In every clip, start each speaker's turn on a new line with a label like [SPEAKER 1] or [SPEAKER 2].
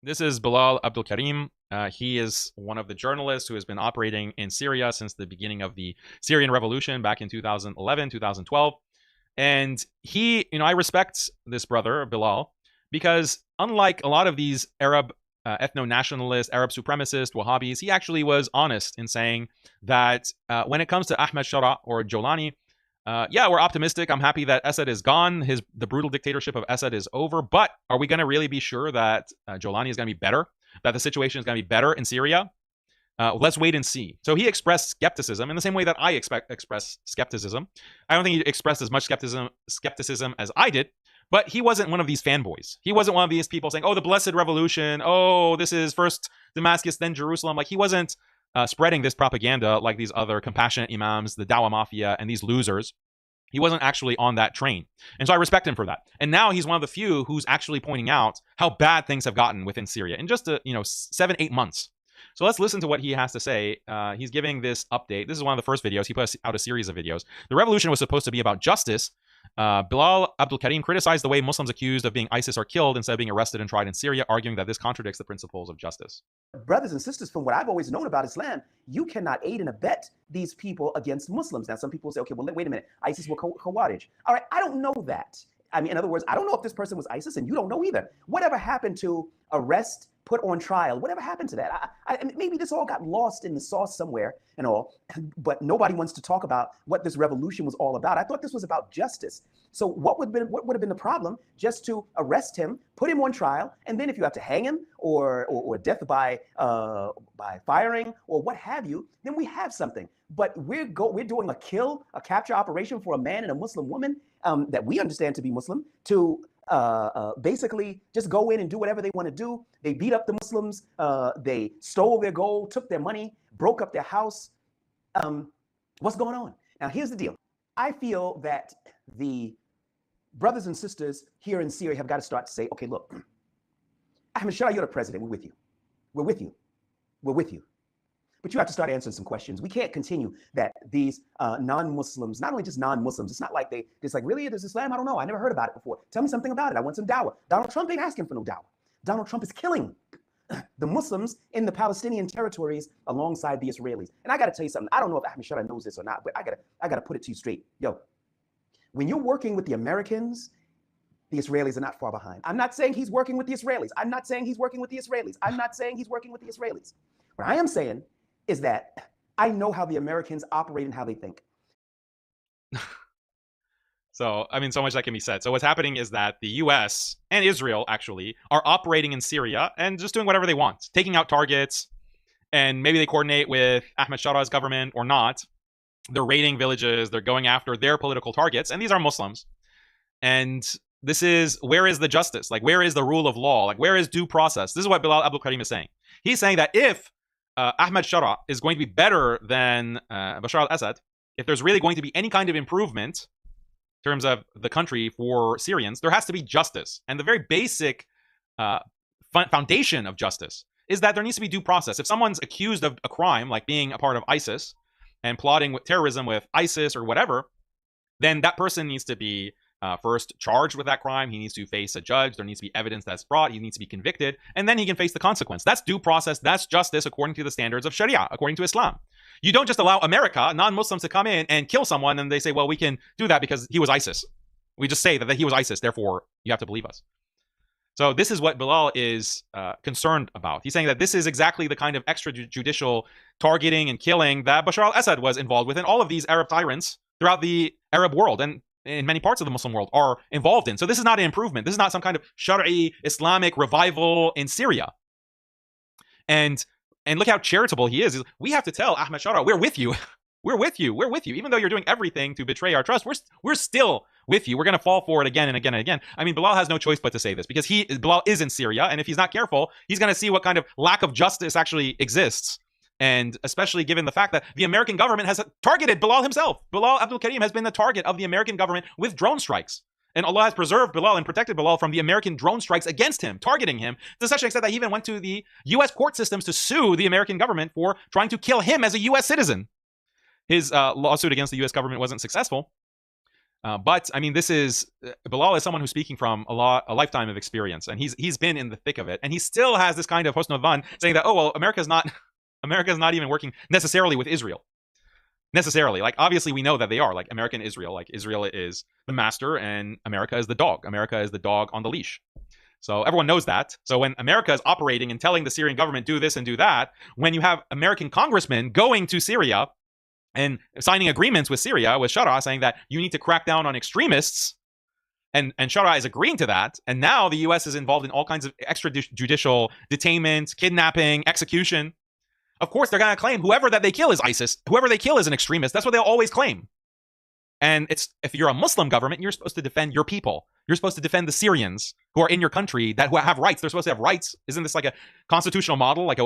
[SPEAKER 1] This is Bilal Abdul Karim. He is one of the journalists who has been operating in Syria since the beginning of the Syrian revolution back in 2011, 2012. And I respect this brother, Bilal, because unlike a lot of these Arab ethno-nationalists, Arab supremacists, Wahhabis, he actually was honest in saying that when it comes to Ahmad Sharaa or Jolani, yeah, we're optimistic. I'm happy that Assad is gone. The brutal dictatorship of Assad is over. But are we going to really be sure that Jolani is going to be better? That the situation is going to be better in Syria? Let's wait and see. So he expressed skepticism in the same way that I express skepticism. I don't think he expressed as much skepticism as I did. But he wasn't one of these fanboys. He wasn't one of these people saying, "Oh, the Blessed Revolution. Oh, this is first Damascus, then Jerusalem." Like he wasn't spreading this propaganda like these other compassionate imams, the Dawah Mafia, and these losers. He wasn't actually on that train. And so I respect him for that. And now he's one of the few who's actually pointing out how bad things have gotten within Syria in just 7-8 months. So let's listen to what he has to say. He's giving this update. This is one of the first videos. He put out a series of videos. The revolution was supposed to be about justice. Bilal Abdul Karim criticized the way Muslims accused of being ISIS are killed instead of being arrested and tried in Syria, arguing that this contradicts the principles of justice.
[SPEAKER 2] Brothers and sisters, from what I've always known about Islam, you cannot aid and abet these people against Muslims. Now, some people say, okay, well, wait a minute, ISIS were Khawarij. All right, I don't know that. I mean, in other words, I don't know if this person was ISIS, and you don't know either. Whatever happened to arrest, put on trial, whatever happened to that? Maybe this all got lost in the sauce somewhere and all, but nobody wants to talk about what this revolution was all about. I thought this was about justice. So what would have been the problem? Just to arrest him, put him on trial, and then if you have to hang him or death by firing or what have you, then we have something. But we're doing a capture operation for a man and a Muslim woman that we understand to be Muslim to basically just go in and do whatever they want to do. They beat up the Muslims. They stole their gold, took their money, broke up their house. What's going on? Now, here's the deal. I feel that the brothers and sisters here in Syria have got to start to say, okay, look, Ahmad Sharaa, you're the president. We're with you. We're with you. We're with you. But you have to start answering some questions. We can't continue that these non-Muslims, not only just non-Muslims, it's not like it's like, really, there's Islam? I don't know. I never heard about it before. Tell me something about it. I want some dawah. Donald Trump ain't asking for no dawah. Donald Trump is killing the Muslims in the Palestinian territories alongside the Israelis. And I got to tell you something. I don't know if Ahmad Sharaa knows this or not, but I gotta put it to you straight. Yo, when you're working with the Americans, the Israelis are not far behind. I'm not saying he's working with the Israelis. I'm not saying he's working with the Israelis. I'm not saying he's working with the Israelis. What I am saying is that I know how the Americans operate and how they think.
[SPEAKER 1] So, I mean, so much that can be said. So what's happening is that the US and Israel actually are operating in Syria and just doing whatever they want, taking out targets, and maybe they coordinate with Ahmad Sharaa's government or not. They're raiding villages, they're going after their political targets, and these are Muslims. And this is, where is the justice? Like, where is the rule of law? Like, where is due process? This is what Bilal Abdul Karim is saying. He's saying that if Ahmad Sharaa is going to be better than Bashar al-Assad, if there's really going to be any kind of improvement in terms of the country for Syrians, there has to be justice. And the very basic foundation of justice is that there needs to be due process. If someone's accused of a crime, like being a part of ISIS and plotting with terrorism with ISIS or whatever, then that person needs to be first charged with that crime. He needs to face a judge. There needs to be evidence that's brought. He needs to be convicted, and then he can face the consequence. That's due process. That's justice according to the standards of Sharia, according to Islam. You don't just allow America, non-Muslims, to come in and kill someone, and they say, well, we can do that because he was ISIS. We just say that he was ISIS, therefore you have to believe us. So this is what Bilal is concerned about. He's saying that this is exactly the kind of extrajudicial targeting and killing that Bashar al-Assad was involved with, and all of these Arab tyrants throughout the Arab world and in many parts of the Muslim world are involved in. So this is not an improvement. This is not some kind of Shara'i Islamic revival in Syria. And look how charitable he is. We have to tell Ahmad Sharaa, we're with you. We're with you. We're with you. Even though you're doing everything to betray our trust, we're still with you. We're going to fall for it again and again and again. I mean, Bilal has no choice but to say this because Bilal is in Syria. And if he's not careful, he's going to see what kind of lack of justice actually exists. And especially given the fact that the American government has targeted Bilal himself. Bilal Abdul Karim has been the target of the American government with drone strikes. And Allah has preserved Bilal and protected Bilal from the American drone strikes against him, targeting him, to such an extent that he even went to the U.S. court systems to sue the American government for trying to kill him as a U.S. citizen. His lawsuit against the U.S. government wasn't successful. But I mean, this is Bilal is someone who's speaking from a lifetime of experience, and he's been in the thick of it, and he still has this kind of hosn van saying that, oh well, America's not even working necessarily with Israel. Necessarily, like obviously we know that they are, like America and Israel, like Israel is the master and America is the dog. America is the dog on the leash. So everyone knows that. So when America is operating and telling the Syrian government do this and do that, when you have American congressmen going to Syria and signing agreements with Syria, with Sharaa, saying that you need to crack down on extremists, and Sharaa is agreeing to that, and now the U.S. is involved in all kinds of extrajudicial detainment, kidnapping, execution. Of course, they're going to claim whoever that they kill is ISIS. Whoever they kill is an extremist. That's what they'll always claim. And it's if you're a Muslim government, you're supposed to defend your people. You're supposed to defend the Syrians who are in your country who have rights. They're supposed to have rights. Isn't this like a constitutional model, like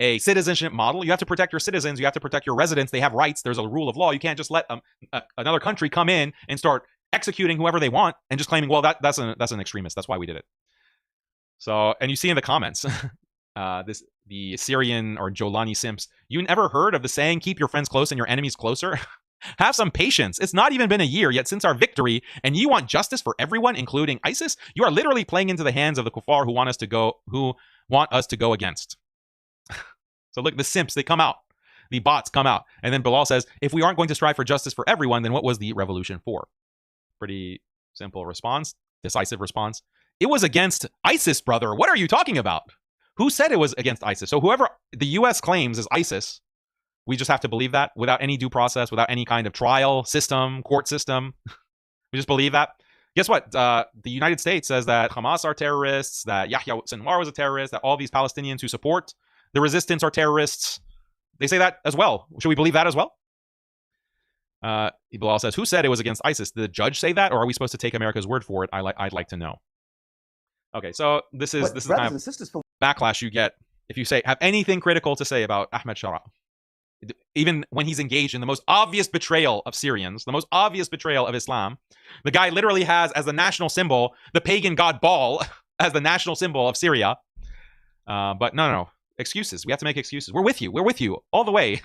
[SPEAKER 1] a citizenship model? You have to protect your citizens. You have to protect your residents. They have rights. There's a rule of law. You can't just let another country come in and start executing whoever they want and just claiming, well, that's an extremist. That's why we did it. So, and you see in the comments, the Syrian or Jolani simps, you never heard of the saying, keep your friends close and your enemies closer? Have some patience. It's not even been a year yet since our victory, and you want justice for everyone, including ISIS? You are literally playing into the hands of the kuffar who want us to go against. So look, the simps, they come out. The bots come out. And then Bilal says, if we aren't going to strive for justice for everyone, then what was the revolution for? Pretty simple response, decisive response. It was against ISIS, brother. What are you talking about? Who said it was against ISIS? So whoever the U.S. claims is ISIS, we just have to believe that without any due process, without any kind of trial system, court system. We just believe that. Guess what? The United States says that Hamas are terrorists, that Yahya Sinwar was a terrorist, that all these Palestinians who support the resistance are terrorists. They say that as well. Should we believe that as well? Bilal says, who said it was against ISIS? Did the judge say that, or are we supposed to take America's word for it? I'd like to know. Okay, so this is kind of backlash you get if you have anything critical to say about Ahmad Sharaa. Even when he's engaged in the most obvious betrayal of Syrians, the most obvious betrayal of Islam. The guy literally has as the national symbol the pagan god Baal as the national symbol of Syria. But no. Excuses. We have to make excuses. We're with you all the way.